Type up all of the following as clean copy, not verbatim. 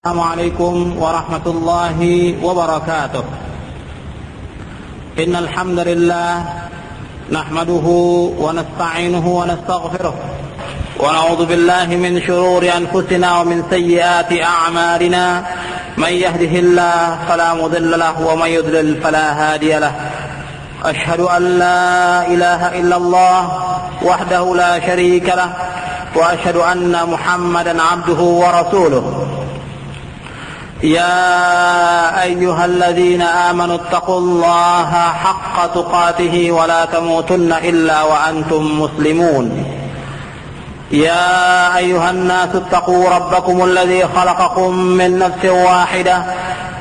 السلام عليكم ورحمة الله وبركاته. إن الحمد لله نحمده ونستعينه ونستغفره ونعوذ بالله من شرور أنفسنا ومن سيئات أعمالنا. من يهده الله فلا مضل له ومن يضلل فلا هادي له. أشهد أن لا إله إلا الله وحده لا شريك له وأشهد أن محمدا عبده ورسوله. يا أيها الذين آمنوا اتقوا الله حق تقاته ولا تموتن إلا وأنتم مسلمون. يا أيها الناس اتقوا ربكم الذي خلقكم من نفس واحدة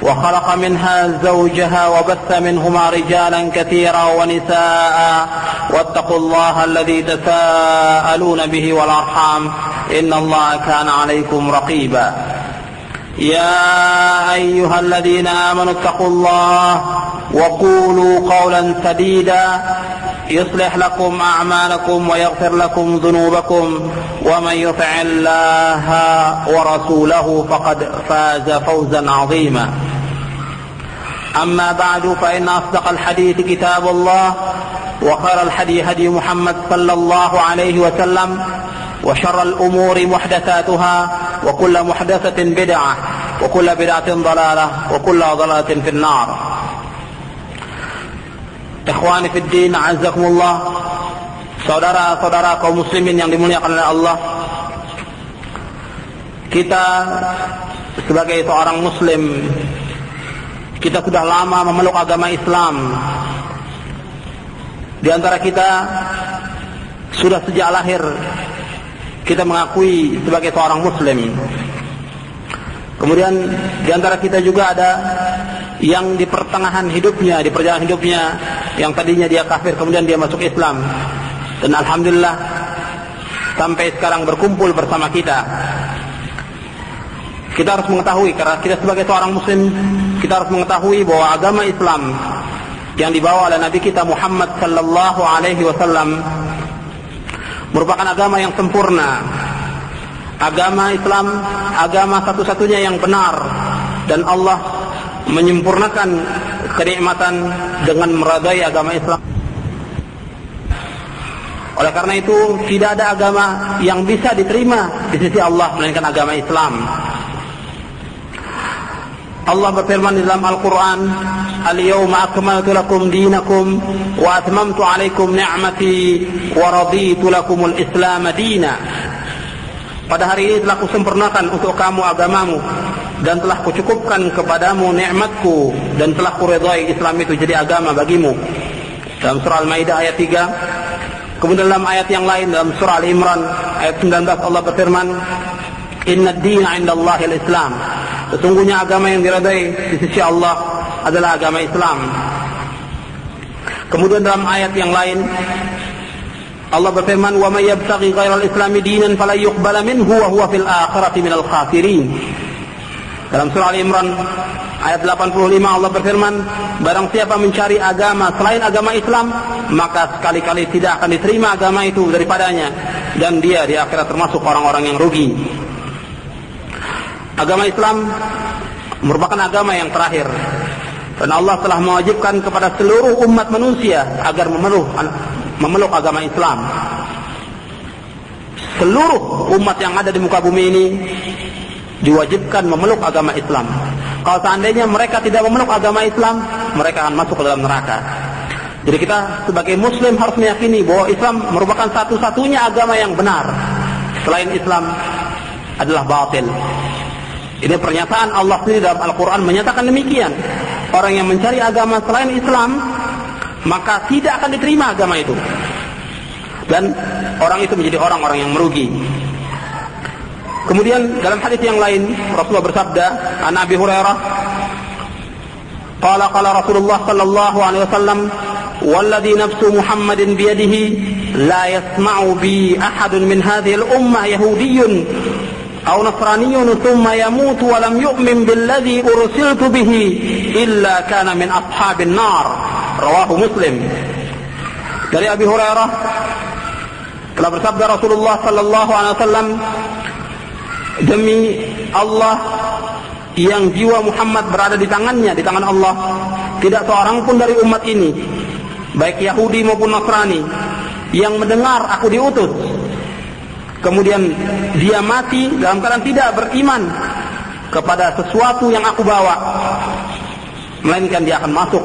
وخلق منها زوجها وبث منهما رجالا كثيرا ونساء واتقوا الله الذي تساءلون به والأرحام إن الله كان عليكم رقيبا. يا أيها الذين آمنوا اتقوا الله وقولوا قولا سديدا يصلح لكم أعمالكم ويغفر لكم ذنوبكم ومن يطع الله ورسوله فقد فاز فوزا عظيما. أما بعد فإن أصدق الحديث كتاب الله وخير الهدي هدي محمد صلى الله عليه وسلم وشر الأمور محدثاتها وكل محدثة بدعة وكل بدعة ضلالة وكل ضلالة في النار. Ikhwani fid din, azzakumullah. Saudara-saudara kaum muslimin yang dimuliakan oleh Allah, kita sebagai seorang muslim, kita sudah lama memeluk agama Islam. Di antara kita sudah sejak lahir kita mengakui sebagai seorang muslim. Kemudian di antara kita juga ada yang di pertengahan hidupnya, di perjalanan hidupnya, yang tadinya dia kafir kemudian dia masuk Islam. Dan alhamdulillah sampai sekarang berkumpul bersama kita. Kita harus mengetahui, karena kita sebagai seorang muslim, kita harus mengetahui bahwa agama Islam yang dibawa oleh Nabi kita Muhammad sallallahu alaihi wasallam merupakan agama yang sempurna. Agama Islam, agama satu-satunya yang benar, dan Allah menyempurnakan kenikmatan dengan meradai agama Islam. Oleh karena itu tidak ada agama yang bisa diterima di sisi Allah melainkan agama Islam. Allah berfirman di dalam Al-Quran, Al-yawma akmaltu lakum dinakum wa atmamtu alaikum ni'mati wa raditu lakumul Islam dina. Pada hari ini telah kusempurnakan untuk kamu agamamu dan telah kucukupkan kepadamu nikmatku dan telah kuridai Islam itu jadi agama bagimu. Dalam surah Al-Maidah ayat 3. Kemudian dalam ayat yang lain dalam surah Al-Imran ayat 19 Allah berfirman, Inna ad-dina 'indallahi al-Islam. Sesungguhnya agama yang diridai di sisi Allah adalah agama Islam. Kemudian dalam ayat yang lain Allah berfirman, "Wa may yabtaghi ghairal islami dinan fala yuqbala minhu wa huwa fil akhirati minal khasirin." Dalam surah Al-Imran ayat 85 Allah berfirman, barang siapa mencari agama selain agama Islam, maka sekali-kali tidak akan diterima agama itu daripadanya, dan dia di akhirat termasuk orang-orang yang rugi. Agama Islam merupakan agama yang terakhir, dan Allah telah mewajibkan kepada seluruh umat manusia agar memeluk agama Islam. Seluruh umat yang ada di muka bumi ini diwajibkan memeluk agama Islam. Kalau seandainya mereka tidak memeluk agama Islam, mereka akan masuk ke dalam neraka. Jadi kita sebagai muslim harus meyakini bahwa Islam merupakan satu-satunya agama yang benar. Selain Islam adalah batil. Ini pernyataan Allah sendiri dalam Al-Quran menyatakan demikian. Orang yang mencari agama selain Islam, maka tidak akan diterima agama itu, dan orang itu menjadi orang-orang yang merugi. Kemudian dalam hadis yang lain Rasulullah bersabda, an Abi Hurairah qala Rasulullah sallallahu alaihi wasallam, walladhi nafsu Muhammadin biyadihi la yasma'u bi ahadun min hadhihi al-ummah yahudiyyun aw nasraniyyun thumma yamutu wa lam yu'min billadhi ursiltu bihi illa kana min ashabin nar. Rawahu Muslim. Dari Abi Hurairah telah bersabda Rasulullah sallallahu alaihi wasallam, demi Allah yang jiwa Muhammad berada di tangannya, di tangan Allah. Tidak seorang pun dari umat ini, baik Yahudi maupun Nasrani, yang mendengar aku diutus, kemudian dia mati dalam keadaan tidak beriman kepada sesuatu yang aku bawa, melainkan dia akan masuk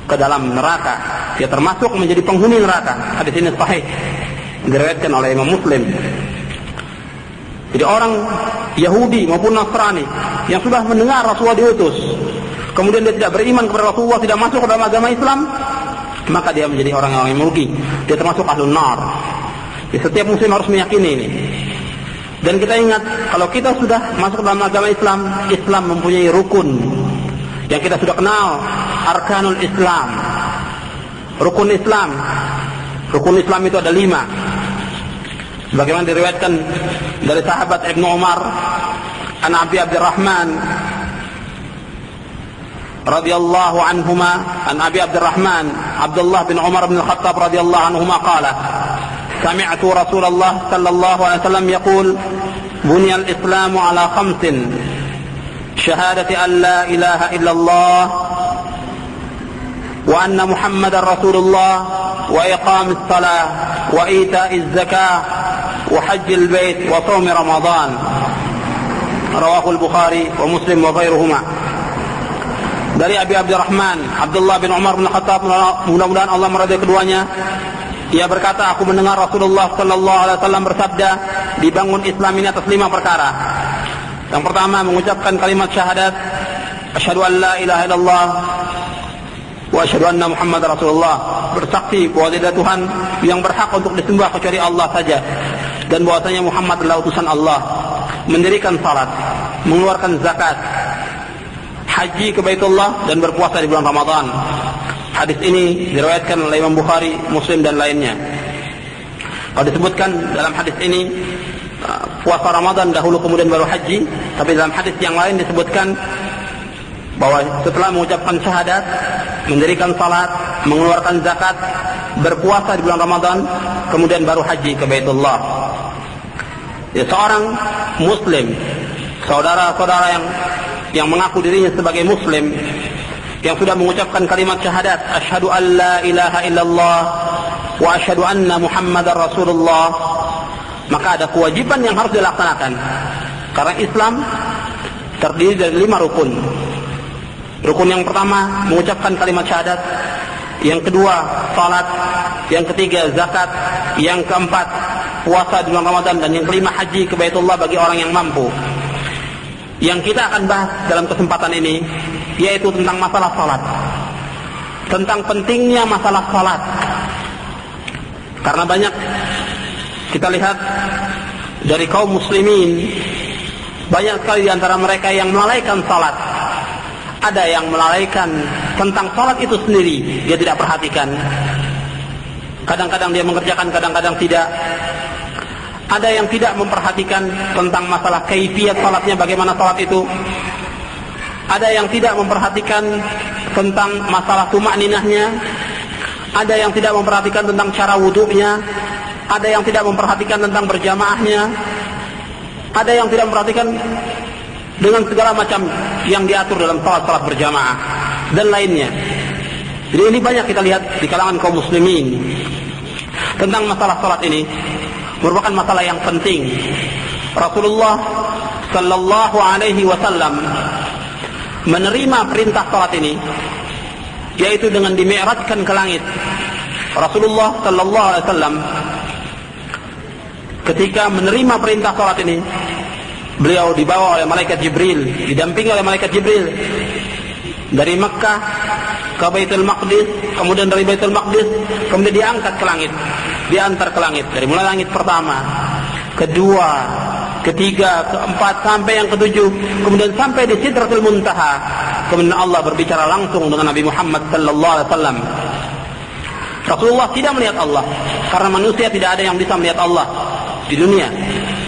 ke dalam neraka. Dia termasuk menjadi penghuni neraka. Hadis ini sahih, diriwayatkan oleh Imam Muslim. Jadi orang Yahudi maupun Nasrani yang sudah mendengar Rasulullah diutus, kemudian dia tidak beriman kepada Rasulullah, tidak masuk ke dalam agama Islam, maka dia menjadi orang yang merugi. Dia termasuk ahlun nar. Jadi setiap muslim harus meyakini ini. Dan kita ingat, kalau kita sudah masuk dalam agama Islam, Islam mempunyai rukun yang kita sudah kenal, arkanul Islam. Rukun Islam. Rukun Islam itu ada 5. Sebagaimana diriwayatkan dari sahabat Ibnu Umar, an Abi Abdurrahman radhiyallahu anhuma, an Abi Abdurrahman Abdullah bin Umar bin Khattab radhiyallahu anhuma qala, sami'tu Rasulullah sallallahu alaihi wasallam yaqul, bunya al-Islam ala 5, syahadati an la ilaha illallah wa anna Muhammadar Rasulullah wa iqamis salah wa ita'iz zakah wa hajjil bait wa shaum Ramadan. Rawahu al-Bukhari wa Muslim wa ghairuhuma. Dari Abi Abdurrahman Abdullah bin Umar bin Khattab, mudah-mudahan Allah meridai keduanya, ia berkata, aku mendengar Rasulullah sallallahu alaihi wasallam bersabda, dibangun Islam ini atas 5 perkara. Yang pertama, mengucapkan kalimat syahadat, asyhadu an la ilaha illallah wa asyhadu anna Muhammadar Rasulullah, bersaksi bahwa tidak Tuhan yang berhak untuk disembah kecuali Allah saja, dan bahwasanya Muhammad adalah utusan Allah. Mendirikan salat, mengeluarkan zakat, haji ke Baitullah, dan berpuasa di bulan Ramadan. Hadis ini diriwayatkan oleh Imam Bukhari, Muslim dan lainnya. Kalau disebutkan dalam hadis ini puasa Ramadan dahulu kemudian baru haji, tapi dalam hadis yang lain disebutkan bahwa setelah mengucapkan syahadat, mendirikan salat, mengeluarkan zakat, berpuasa di bulan Ramadan, kemudian baru haji ke Baitullah. Ya, seorang muslim, saudara-saudara yang mengaku dirinya sebagai muslim, yang sudah mengucapkan kalimat syahadat, asyhadu an la ilaha illallah wa asyhadu anna Muhammadar Rasulullah, maka ada kewajiban yang harus dilaksanakan. Karena Islam terdiri dari 5 rukun. Rukun yang pertama, mengucapkan kalimat syahadat. Yang kedua, salat. Yang ketiga, zakat. Yang keempat, puasa di bulan Ramadan. Dan yang kelima, haji ke Baitullah bagi orang yang mampu. Yang kita akan bahas dalam kesempatan ini, yaitu tentang masalah salat. Tentang pentingnya masalah salat. Karena banyak kita lihat dari kaum muslimin, banyak sekali di antara mereka yang melalaikan salat. Ada yang melalaikan tentang salat itu sendiri, dia tidak perhatikan. Kadang-kadang dia mengerjakan, kadang-kadang tidak. Ada yang tidak memperhatikan tentang masalah kaifiyat salatnya, bagaimana salat itu. Ada yang tidak memperhatikan tentang masalah tumakninahnya. Ada yang tidak memperhatikan tentang cara wudunya. Ada yang tidak memperhatikan tentang berjamaahnya. Ada yang tidak memperhatikan dengan segala macam yang diatur dalam salat-salat berjamaah dan lainnya. Jadi ini banyak kita lihat di kalangan kaum muslimin. Tentang masalah salat ini merupakan masalah yang penting. Rasulullah sallallahu alaihi wasallam menerima perintah salat ini, yaitu dengan dimi'rajkan ke langit. Rasulullah sallallahu alaihi wasallam ketika menerima perintah salat ini, beliau dibawa oleh malaikat Jibril, didampingi oleh malaikat Jibril dari Mekkah ke Baitul Maqdis, kemudian dari Baitul Maqdis kemudian diangkat ke langit, diantar ke langit, dari mulai langit pertama, kedua, ketiga, keempat, sampai yang ketujuh, kemudian sampai di Sidratul Muntaha. Kemudian Allah berbicara langsung dengan Nabi Muhammad sallallahu alaihi wasallam. Rasulullah tidak melihat Allah, karena manusia tidak ada yang bisa melihat Allah di dunia.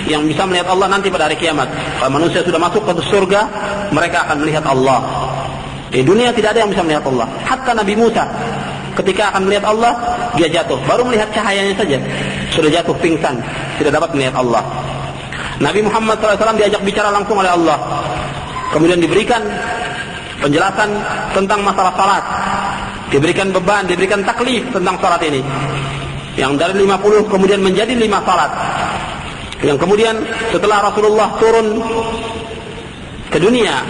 Yang bisa melihat Allah nanti pada hari kiamat. Kalau manusia sudah masuk ke surga, mereka akan melihat Allah. Di dunia tidak ada yang bisa melihat Allah. Hatta Nabi Musa ketika akan melihat Allah, dia jatuh. Baru melihat cahayanya saja, sudah jatuh pingsan, tidak dapat melihat Allah. Nabi Muhammad SAW diajak bicara langsung oleh Allah. Kemudian diberikan penjelasan tentang masalah salat, diberikan beban, diberikan taklif tentang salat ini, yang dari 50 kemudian menjadi 5 salat. Yang kemudian setelah Rasulullah turun ke dunia,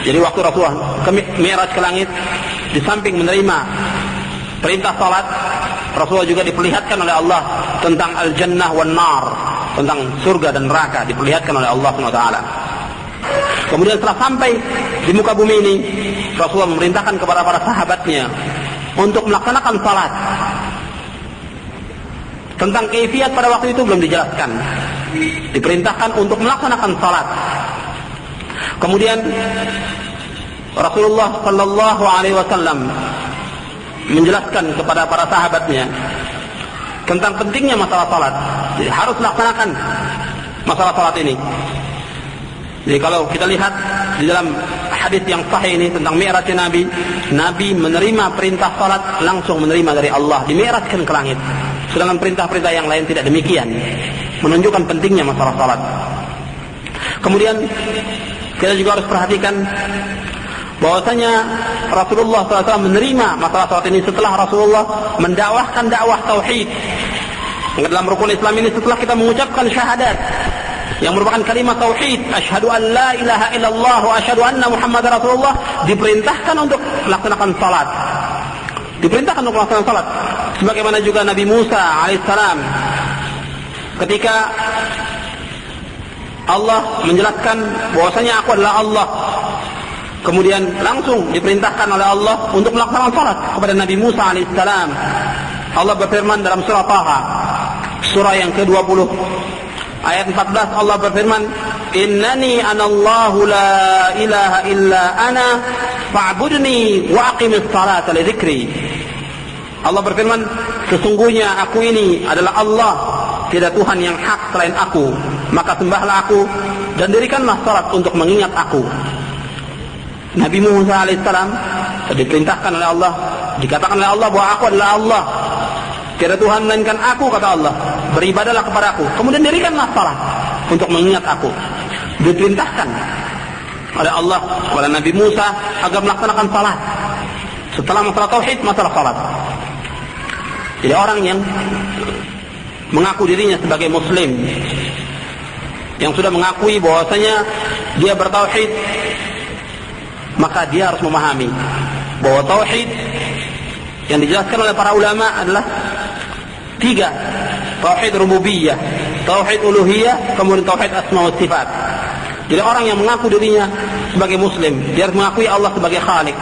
jadi waktu Rasulullah ke Mi'raj ke langit, di samping menerima perintah salat, Rasulullah juga diperlihatkan oleh Allah tentang al-jannah wan nar, tentang surga dan neraka, diperlihatkan oleh Allah SWT. Kemudian setelah sampai di muka bumi ini, Rasulullah memerintahkan kepada para sahabatnya untuk melaksanakan salat. Tentang kaifiat pada waktu itu belum dijelaskan. Diperintahkan untuk melaksanakan salat. Kemudian Rasulullah sallallahu alaihi wasallam menjelaskan kepada para sahabatnya tentang pentingnya masalah salat. Jadi harus melaksanakan masalah salat ini. Jadi kalau kita lihat di dalam hadis yang sahih ini tentang Mi'raj Nabi, Nabi menerima perintah salat langsung menerima dari Allah, dimi'rajkan ke langit. Sedangkan perintah-perintah yang lain tidak demikian, menunjukkan pentingnya masalah salat. Kemudian kita juga harus perhatikan bahwasanya Rasulullah SAW menerima masalah salat ini setelah Rasulullah mendakwahkan dakwah tauhid. Dalam rukun Islam ini setelah kita mengucapkan syahadat yang merupakan kalimat tauhid, asyhadu an la ilaha illallah wa asyhadu anna muhammadar rasulullah, diperintahkan untuk melaksanakan salat. Diperintahkan untuk melaksanakan salat. Sebagaimana juga Nabi Musa alaihissalam ketika Allah menjelaskan bahwasanya aku adalah Allah, kemudian langsung diperintahkan oleh Allah untuk melaksanakan salat kepada Nabi Musa alaihissalam. Allah berfirman dalam surah Taha, surah yang ke-20 ayat 14, Allah berfirman, innani anallahu la ilaha illa ana fa'budni wa aqimis salata li dzikri. Allah berfirman, sesungguhnya aku ini adalah Allah, tidak Tuhan yang hak selain aku, maka sembahlah aku dan dirikanlah salat untuk mengingat aku. Nabi Musa alaihissalam diperintahkan oleh Allah, dikatakan oleh Allah bahwa aku adalah Allah, tiada Tuhan melainkan aku, kata Allah, beribadahlah kepada aku, kemudian dirikanlah salat untuk mengingat aku. Diperintahkan oleh Allah kepada Nabi Musa agar melaksanakan salat. Setelah masalah tauhid, masalah salat. Jadi orang yang mengaku dirinya sebagai muslim, yang sudah mengakui bahwasanya dia bertauhid, maka dia harus memahami bahwa tauhid yang dijelaskan oleh para ulama adalah 3. Tauhid rububiyah, tauhid uluhiyah, kemudian tauhid asma wa sifat. Jadi orang yang mengaku dirinya sebagai muslim, dia harus mengakui Allah sebagai khalik,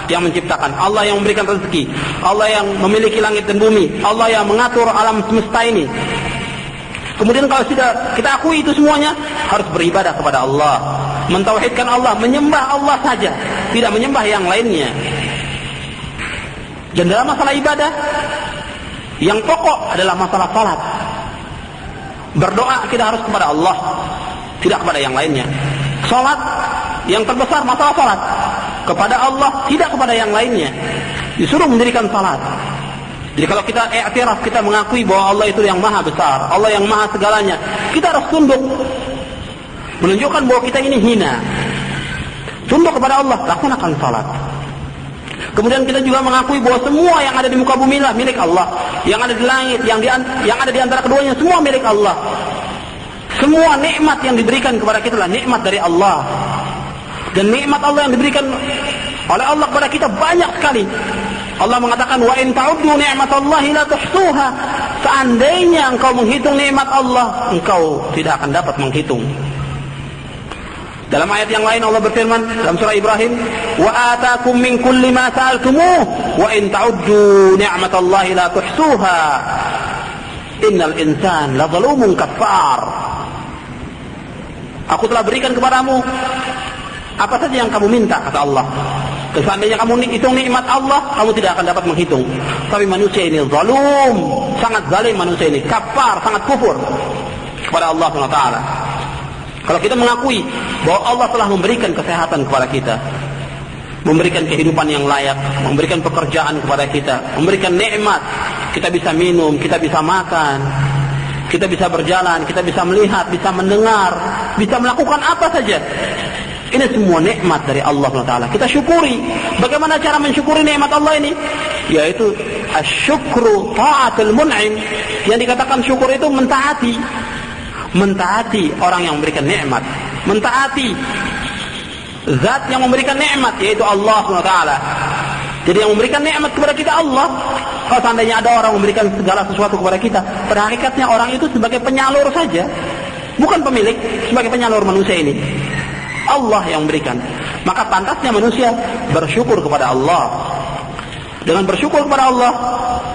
yang menciptakan, Allah yang memberikan rezeki, Allah yang memiliki langit dan bumi, Allah yang mengatur alam semesta ini. Kemudian kalau sudah kita akui itu semuanya, harus beribadah kepada Allah, mentauhidkan Allah, menyembah Allah saja, tidak menyembah yang lainnya. Dan dalam masalah ibadah, yang pokok adalah masalah salat. Berdoa kita harus kepada Allah, tidak kepada yang lainnya. Salat yang terbesar masalah salat, kepada Allah, tidak kepada yang lainnya. Disuruh mendirikan salat. Jadi kalau kita i'tiraf, kita mengakui bahwa Allah itu yang maha besar, Allah yang maha segalanya, kita harus tunduk, menunjukkan bahwa kita ini hina. Tunduk kepada Allah, laksanakan salat. Kemudian kita juga mengakui bahwa semua yang ada di muka bumi lah milik Allah, yang ada di langit, yang ada di antara keduanya, semua milik Allah. Semua nikmat yang diberikan kepada kita lah nikmat dari Allah. Dan nikmat Allah yang diberikan oleh Allah kepada kita banyak sekali. Allah mengatakan, wa in ta'uddu ni'matallahi la tuhsuha. Seandainya engkau menghitung nikmat Allah, engkau tidak akan dapat menghitung. Dalam ayat yang lain Allah berfirman dalam surah Ibrahim, wa ataakum min kulli ma sa'altumuh wa in ta'uddu ni'matallahi la tuhsuha. Innal insan la zalumun kafar. Aku telah berikan kepadamu apa saja yang kamu minta, kata Allah. Seandainya kamu hitung nikmat Allah, kamu tidak akan dapat menghitung. Tapi manusia ini zalum, sangat zalim manusia ini, kafar, sangat kufur kepada Allah SWT. Kalau kita mengakui bahwa Allah telah memberikan kesehatan kepada kita, memberikan kehidupan yang layak, memberikan pekerjaan kepada kita, memberikan nikmat, kita bisa minum, kita bisa makan, kita bisa berjalan, kita bisa melihat, bisa mendengar, bisa melakukan apa saja. Ini semua nikmat dari Allah SWT. Kita syukuri. Bagaimana cara mensyukuri nikmat Allah ini? Yaitu asyukru ta'atul mun'im. Yang dikatakan syukur itu mentaati. Mentaati orang yang memberikan nikmat. Mentaati zat yang memberikan nikmat, yaitu Allah SWT. Jadi yang memberikan nikmat kepada kita Allah. Kalau seandainya ada orang memberikan segala sesuatu kepada kita, pada hakikatnya orang itu sebagai penyalur saja, bukan pemilik, sebagai penyalur manusia ini. Allah yang memberikan. Maka pantasnya manusia bersyukur kepada Allah. Dengan bersyukur kepada Allah,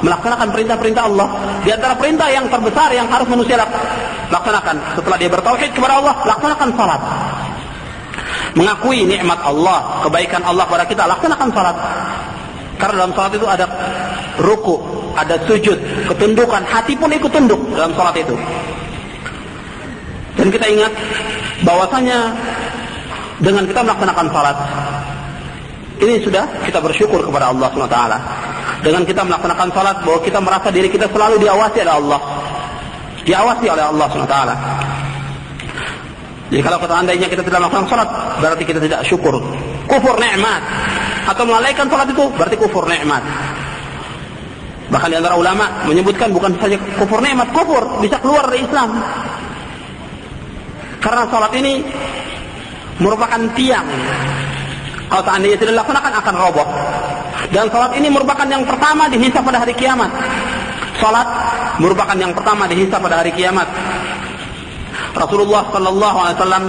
melaksanakan perintah-perintah Allah. Di antara perintah yang terbesar yang harus manusia laksanakan setelah dia bertauhid kepada Allah, laksanakan salat. Mengakui nikmat Allah, kebaikan Allah kepada kita, laksanakan salat. Karena dalam salat itu ada ruku, ada sujud, ketundukan, hati pun ikut tunduk dalam salat itu. Dan kita ingat bahwasanya dengan kita melaksanakan salat, ini sudah kita bersyukur kepada Allah SWT. Dengan kita melaksanakan salat, bahwa kita merasa diri kita selalu diawasi oleh Allah, diawasi oleh Allah SWT. Jadi kalau seandainya kita tidak melaksanakan salat, berarti kita tidak syukur, kufur nikmat. Atau melalaikan salat itu berarti kufur nikmat. Bahkan di antara ulama menyebutkan bukan saja kufur nikmat, kufur bisa keluar dari Islam. Karena salat ini merupakan tiang. Kalau seandainya tidak dilaksanakan akan roboh. Dan salat ini merupakan yang pertama dihisab pada hari kiamat. Salat merupakan yang pertama dihisab pada hari kiamat. Rasulullah sallallahu alaihi wasallam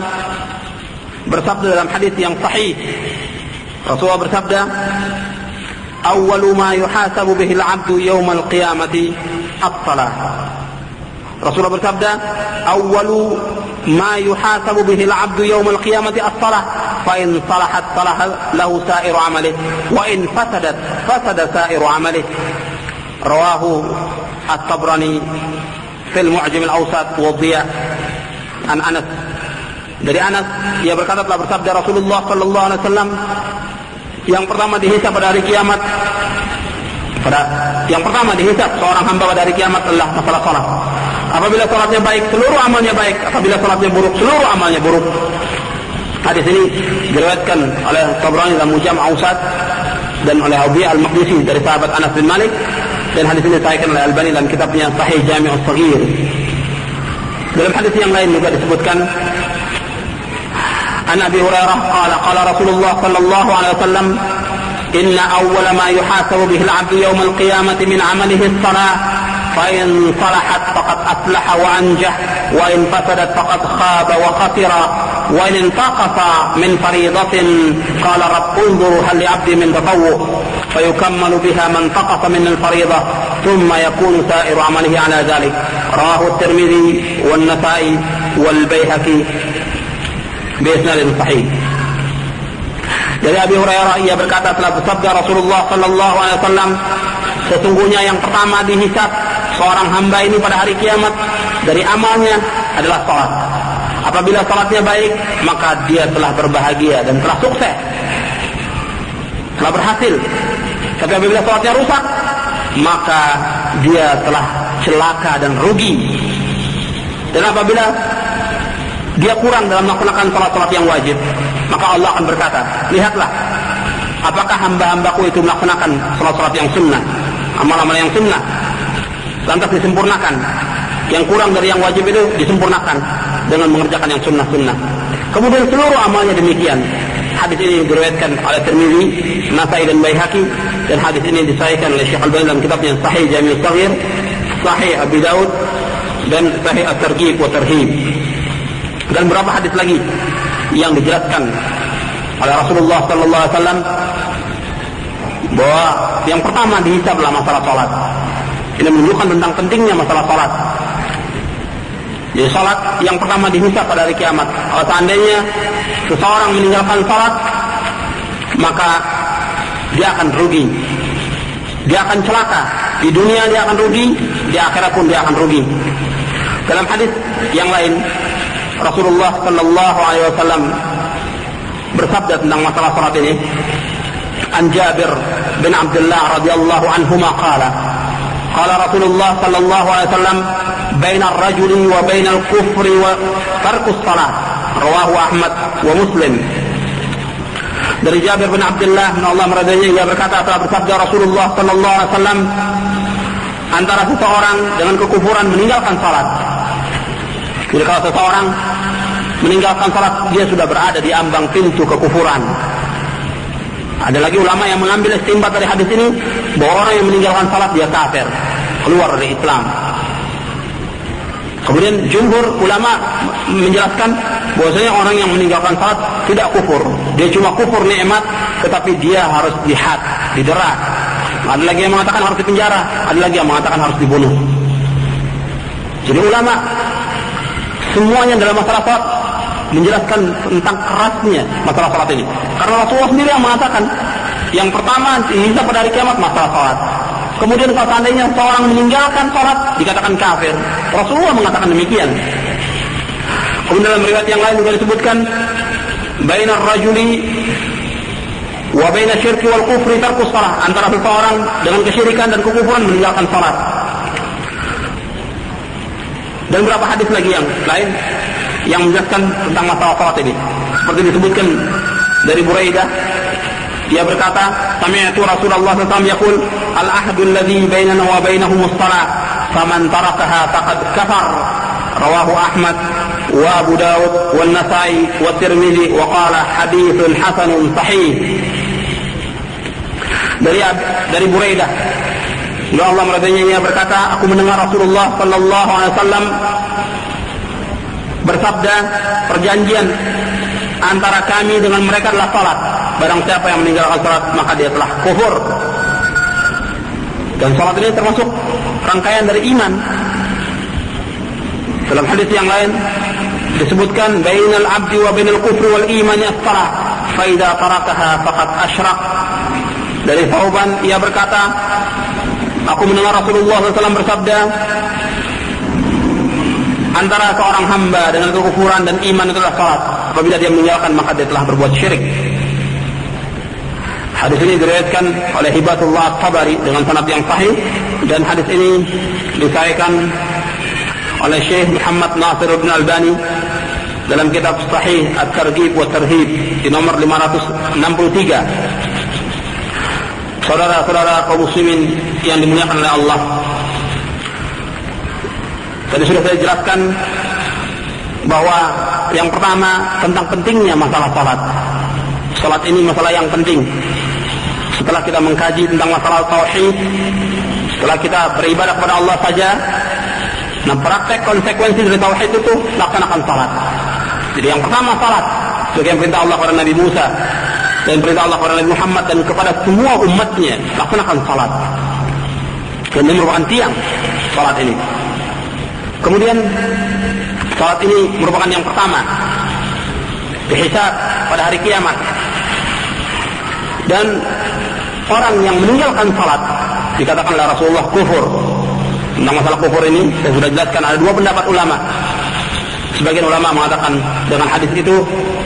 bersabda dalam hadis yang sahih. Rasulullah bersabda, "Awwalu ma yuhasabu bihi al-'abdu yawm al-qiyamati as-salah." Rasulullah bersabda, "Awwalu ma yuhasabu bihi al-'abdu yawm al-qiyamati as-salah, fa in salahat salaha lahu sa'iru 'amalihi, wa in fasadat fasada sa'iru 'amalihi." Rawahu At-Tabrani fil Mu'jam al-Awsat wa Dhiya an Anas. Dari Anas, dia berkata telah bersabda Rasulullah sallallahu alaihi wasallam, yang pertama dihisab pada hari kiamat, yang pertama dihisab seorang hamba pada hari kiamat adalah masalah salat. Apabila salatnya baik, seluruh amalnya baik. Apabila salatnya buruk, seluruh amalnya buruk. Hadis ini diriwayatkan oleh Tabrani dalam Mu'jam Awsat dan oleh Abi Al-Maqdisi dari sahabat Anas bin Malik, dan hadis ini disahihkan oleh Albani dalam kitabnya Sahih Jami' As-Shaghir. Dalam hadis yang lain juga disebutkan, An Abi Hurairah qala Rasulullah sallallahu alaihi wasallam, "Inna awwala ma yuhasabu bihi al-'abdu yawm al-qiyamati min 'amalihi as-salah, fa in salahat faqad aflaha wa anjah, wa in fasadat faqad khaba wa khasira, wa in intaqasa min fariidatin qala rabb unzur hal li 'abdi min tatawwu' fayukammalu biha man taqasa min al-fariidah thumma yakunu sa'iru 'amalihi 'ala dhalik." Rawahu At-Tirmidzi wan Nasa'i wal Baihaqi biisnad sahih. Dari Abi Hurairah, ia berkata telah bersabda Rasulullah sallallahu alaihi wasallam, sesungguhnya yang pertama dihisab seorang hamba ini pada hari kiamat dari amalnya adalah salat. Apabila salatnya baik, maka dia telah berbahagia dan telah sukses, telah berhasil. Tapi apabila salatnya rusak, maka dia telah celaka dan rugi. Dan apabila dia kurang dalam melaksanakan salat-salat yang wajib, maka Allah akan berkata, lihatlah, apakah hamba-hambaku itu melaksanakan salat-salat yang sunnah, amal-amal yang sunnah, lantas disempurnakan. Yang kurang dari yang wajib itu disempurnakan dengan mengerjakan yang sunnah-sunnah. Kemudian seluruh amalnya demikian. Hadis ini diriwayatkan oleh Tirmidzi, Nasa'i dan Baihaqi, dan hadis ini disahihkan oleh Syekh Albani dalam kitabnya Sahih Jami' As-Shaghir, Sahih Abi Daud, dan Sahih At-Targhib wa Tarhib. Dan beberapa hadis lagi yang dijelaskan oleh Rasulullah sallallahu alaihi wasallam bahwa yang pertama dihisab adalah masalah salat. Ini menunjukkan tentang pentingnya masalah salat. Jadi salat yang pertama dihisab pada hari kiamat. Kalau seandainya seseorang meninggalkan salat, maka dia akan rugi. Dia akan celaka. Di dunia dia akan rugi, di akhirat pun dia akan rugi. Dalam hadis yang lain, Rasulullah sallallahu alaihi wasallam bersabda tentang masalah salat ini. An Jabir bin Abdullah radhiyallahu anhuma qala Rasulullah sallallahu alaihi wasallam, baina ar-rajuli wa baina al-kufri wa tarku as-salat. Rawahu Ahmad wa Muslim. Dari Jabir bin Abdullah, Allah meridainya, ia berkata, telah bersabda Rasulullah sallallahu alaihi wasallam, antara seseorang dengan kekufuran meninggalkan salat. Jadi kalau seseorang meninggalkan salat, dia sudah berada di ambang pintu kekufuran. Ada lagi ulama yang mengambil istinbat dari hadis ini bahwa orang yang meninggalkan salat dia kafir, keluar dari Islam. Kemudian jumhur ulama menjelaskan bahwasanya orang yang meninggalkan salat tidak kufur. Dia cuma kufur nikmat, tetapi dia harus jihad, didera. Ada lagi yang mengatakan harus dipenjara, ada lagi yang mengatakan harus dibunuh. Jadi ulama semuanya dalam masalah salat menjelaskan tentang kerasnya masalah salat ini. Karena Rasulullah sendiri yang mengatakan, yang pertama dihisab pada hari kiamat masalah salat. Kemudian kalau seandainya seorang meninggalkan salat dikatakan kafir. Rasulullah mengatakan demikian. Kemudian dalam riwayat yang lain juga disebutkan, bainar rajuli wa baina syirki wal kufri tarkus salat, antara seseorang dengan kesyirikan dan kekufuran meninggalkan salat. Dan beberapa hadis lagi yang lain yang menjelaskan tentang masalah salat ini. Seperti disebutkan dari Buraidah, dia berkata, sami'tu Rasulullah sallallahu alaihi wasallam yaqul, al-ahdu alladhi bainana wa bainahum as-salat, faman tarakaha faqad kafar. Rawahu Ahmad wa Abu Dawud wa An-Nasa'i wa Tirmidzi wa qala haditsun hasanun sahih. Dari Buraidah, Allah meridainya, ia berkata, aku mendengar Rasulullah sallallahu alaihi wasallam bersabda, perjanjian antara kami dengan mereka adalah salat. Barang siapa yang meninggalkan salat maka dia telah kufur. Dan salat ini termasuk rangkaian dari iman. Dalam hadis yang lain disebutkan, bainal abdi wa bainal kufri wal iman as-salat, fa idza tarakaha faqad asyrak. Dari Thauban, ia berkata, aku mendengar Rasulullah SAW bersabda, antara seorang hamba dengan kekufuran dan iman adalah salat. Apabila dia meninggalkan maka dia telah berbuat syirik. Hadis ini diriwayatkan oleh Hibatullah At-Tabari dengan sanad yang sahih, dan hadis ini disahihkan oleh Syekh Muhammad Nasir bin Albani dalam kitab Sahih At-Targhib wa Tarhib di nomor 563. Saudara-saudara kaum muslimin yang dimuliakan oleh Allah, tadi sudah saya jelaskan bahwa yang pertama tentang pentingnya masalah salat. Salat ini masalah yang penting. Setelah kita mengkaji tentang masalah tauhid, setelah kita beribadah kepada Allah saja, nah praktek konsekuensi dari tauhid itu laksanakan salat. Jadi yang pertama salat, sebagai perintah Allah kepada Nabi Musa dan perintah Allah kepada Nabi Muhammad dan kepada semua umatnya, laksanakan salat. Dan ini merupakan tiang salat ini. Kemudian salat ini merupakan yang pertama dihisab pada hari kiamat. Dan orang yang meninggalkan salat dikatakan oleh Rasulullah kufur. Tentang masalah kufur ini saya sudah jelaskan, ada dua pendapat ulama. Sebagian ulama mengatakan dengan hadis itu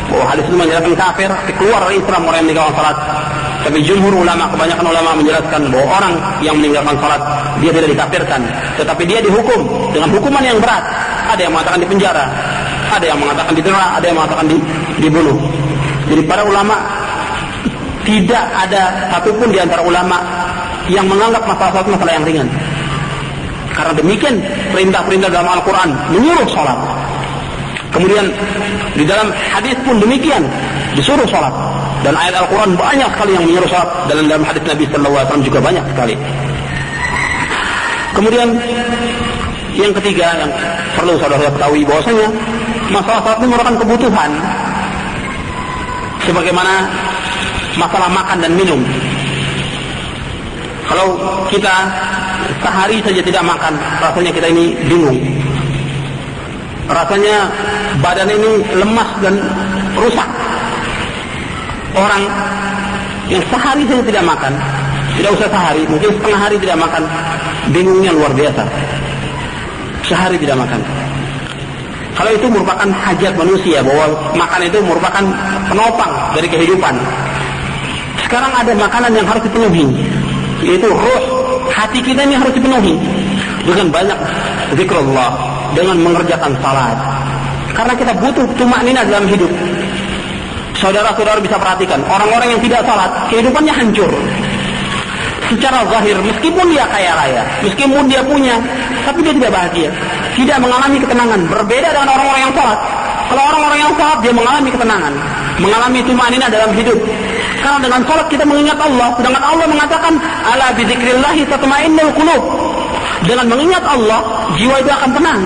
bahwa hadis itu menjelaskan kafir, keluar dari Islam orang yang meninggalkan salat. Tapi jumhur ulama, kebanyakan ulama menjelaskan bahwa orang yang meninggalkan salat dia tidak dikafirkan, tetapi dia dihukum dengan hukuman yang berat. Ada yang mengatakan dipenjara, ada yang mengatakan didera, ada yang mengatakan dibunuh. Jadi para ulama, tidak ada satupun di antara ulama yang menganggap masalah salat masalah yang ringan. Karena demikian perintah-perintah dalam Al-Quran menyuruh salat. Kemudian di dalam hadis pun demikian, disuruh salat. Dan ayat Al-Quran banyak sekali yang menyuruh salat. Dalam hadis Nabi SAW juga banyak sekali. Kemudian yang ketiga yang perlu saudara ketahui bahwasanya masalah salat ini merupakan kebutuhan, sebagaimana masalah makan dan minum. Kalau kita sehari saja tidak makan, rasanya kita ini bingung. Rasanya badan ini lemas dan rusak. Orang yang sehari saja tidak makan, tidak usah sehari, mungkin setengah hari tidak makan, bingungnya luar biasa. Sehari tidak makan. Kalau itu merupakan hajat manusia, bahwa makan itu merupakan penopang dari kehidupan. Sekarang ada makanan yang harus dipenuhi, yaitu ruh, hati kita ini harus dipenuhi dengan banyak zikrullah, dengan mengerjakan salat. Karena kita butuh tumakninah dalam hidup. Saudara-saudara bisa perhatikan, orang-orang yang tidak salat, kehidupannya hancur. Secara zahir, meskipun dia kaya raya, meskipun dia punya, tapi dia tidak bahagia, tidak mengalami ketenangan. Berbeda dengan orang-orang yang salat. Kalau orang-orang yang salat, dia mengalami ketenangan, mengalami tumanina dalam hidup. Karena dengan salat kita mengingat Allah, sedangkan Allah mengatakan, ala bidzikrillahi tatma'innul qulub. Dengan mengingat Allah, jiwa itu akan tenang.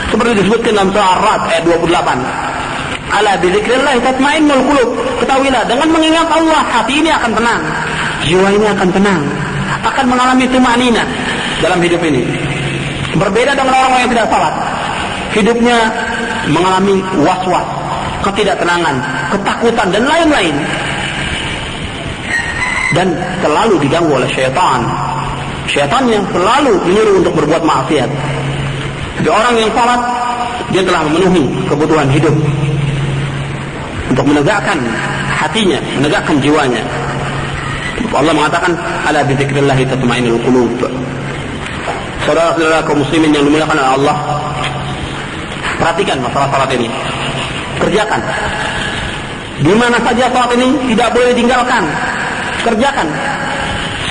Seperti disebutkan dalam surah Ar-Ra'd ayat 28. Ala bidzikrillahi tatma'innul qulub. Ketahuilah, dengan mengingat Allah, hati ini akan tenang, jiwa ini akan tenang, akan mengalami tumanina dalam hidup ini. Berbeda dengan orang yang tidak salat, hidupnya mengalami was-was, ketidaktenangan, ketakutan dan lain-lain, dan selalu diganggu oleh syaitan. Syaitan yang selalu menyuruh untuk berbuat maksiat. Jadi orang yang salat, dia telah memenuhi kebutuhan hidup untuk menegakkan hatinya, menegakkan jiwanya. Allah mengatakan, ala bidzikrillahi tatma'innul qulub. Saudara-saudara kaum muslimin yang dimuliakan oleh Allah, perhatikan masalah salat ini. Kerjakan. Di mana saja salat ini tidak boleh ditinggalkan. Kerjakan.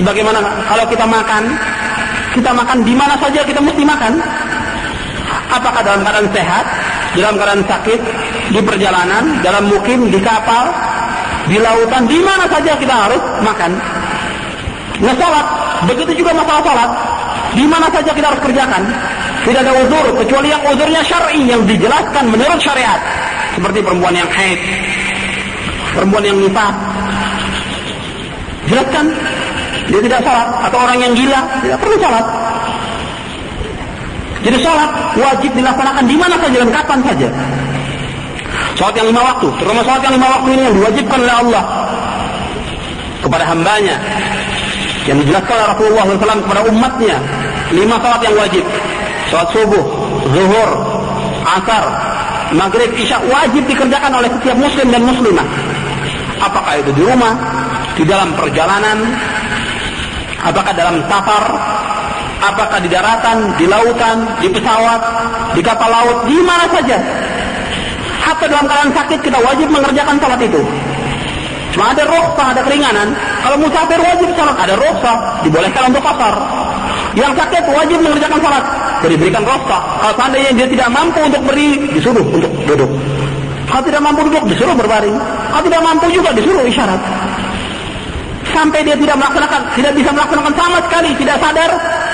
Sebagaimana kalau kita makan di mana saja kita mesti makan. Apakah dalam keadaan sehat, dalam keadaan sakit, di perjalanan, dalam mukim, di kapal, di lautan, di mana saja kita harus makan. Nah, salat, begitu juga masalah salat. Di mana saja kita harus kerjakan. Tidak ada uzur kecuali yang uzurnya syar'i, yang dijelaskan menurut syariat. Seperti perempuan yang haid, perempuan yang nifas. Jelaskan, dia tidak salat. Atau orang yang gila, tidak perlu salat. Jadi salat wajib dilaksanakan di mana saja dan kapan saja. Salat yang 5 waktu, terutama salat yang 5 waktu ini yang diwajibkan oleh Allah kepada hambanya, yang dijelaskan oleh Rasulullah SAW kepada umatnya. 5 salat yang wajib: salat subuh, zuhur, asar, maghrib, isya, wajib dikerjakan oleh setiap muslim dan muslimah. Apakah itu di rumah, di dalam perjalanan, apakah dalam safar, apakah di daratan, di lautan, di pesawat, di kapal laut, di mana saja. Hatta dalam keadaan sakit kita wajib mengerjakan salat itu. Cuma ada rukhsah, ada keringanan. Kalau musafir wajib salat, ada rukhsah, dibolehkan untuk qasar. Yang sakit wajib mengerjakan salat, diberikan rukhsah. Kalau seandainya dia tidak mampu untuk berdiri, disuruh untuk duduk. Kalau tidak mampu duduk, disuruh berbaring. Kalau tidak mampu juga disuruh isyarat. Sampai dia tidak bisa melaksanakan sama sekali, tidak sadar,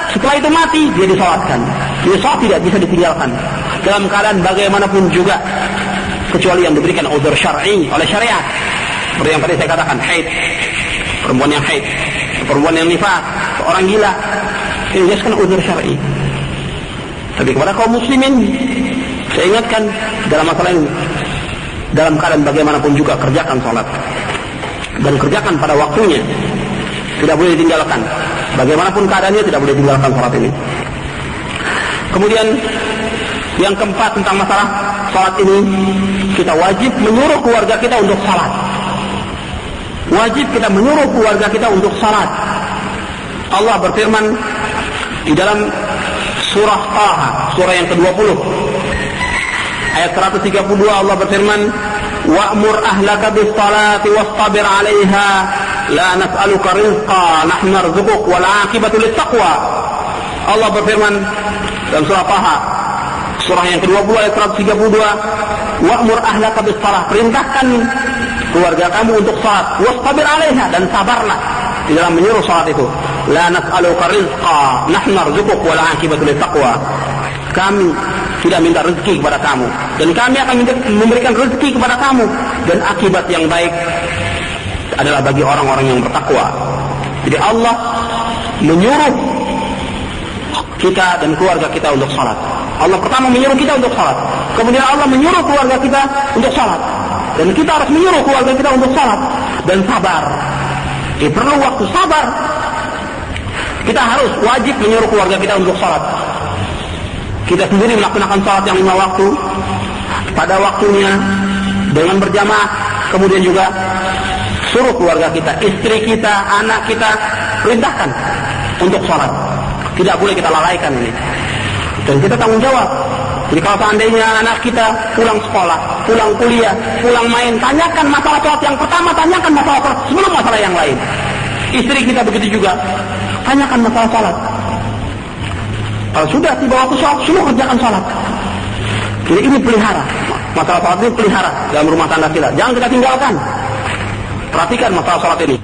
setelah itu mati, dia disalatkan. Dia salat tidak bisa ditinggalkan dalam keadaan bagaimanapun juga, kecuali yang diberikan uzur syar'i oleh syariat. Seperti yang tadi saya katakan, haid, perempuan yang haid, perempuan yang nifas, orang gila, ini jelaskan uzur syar'i. Tapi kepada kaum muslimin, saya ingatkan dalam masalah ini, dalam keadaan bagaimanapun juga kerjakan salat dan kerjakan pada waktunya, tidak boleh ditinggalkan. Bagaimanapun keadaannya tidak boleh ditinggalkan salat ini. Kemudian yang keempat tentang masalah salat ini, kita wajib menyuruh keluarga kita untuk salat. Wajib kita menyuruh keluarga kita untuk salat. Allah berfirman di dalam surah Taha, surah yang ke-20, ayat 132, Allah berfirman, wa'mur ahlaka bis salati wastabir 'alaiha la nas'aluka rizqa nahnu narzuquk wal 'aqibatu lit taqwa. Allah berfirman dalam surah Taha, surah yang ke-20 ayat 132, wa'mur ahlaka bis salah, perintahkan keluarga kamu untuk salat, wastabir 'alaiha, dan sabarlah di dalam menyuruh salat itu. La nas'aluka rizqa nahnu narzuquk wal 'aqibatu lit taqwa. Kami tidak minta rezeki kepada kamu, dan kami akan memberikan rezeki kepada kamu, dan akibat yang baik adalah bagi orang-orang yang bertakwa. Jadi Allah menyuruh kita dan keluarga kita untuk salat. Allah pertama menyuruh kita untuk salat, kemudian Allah menyuruh keluarga kita untuk salat, dan kita harus menyuruh keluarga kita untuk salat dan sabar. Perlu waktu sabar. Kita harus wajib menyuruh keluarga kita untuk salat. Kita sendiri melaksanakan salat yang 5 waktu pada waktunya dengan berjamaah. Kemudian juga suruh keluarga kita, istri kita, anak kita, perintahkan untuk salat. Tidak boleh kita lalaikan ini. Dan kita tanggung jawab Jadi kalau seandainya anak kita pulang sekolah, pulang kuliah, pulang main, tanyakan masalah sholat yang pertama, tanyakan masalah sholat sebelum masalah yang lain. Istri kita begitu juga, tanyakan masalah sholat. Kalau sudah tiba waktu sholat, semua kerjakan sholat. Jadi ini pelihara, masalah sholat ini pelihara dalam rumah tangga kita. Jangan kita tinggalkan. Perhatikan masalah sholat ini.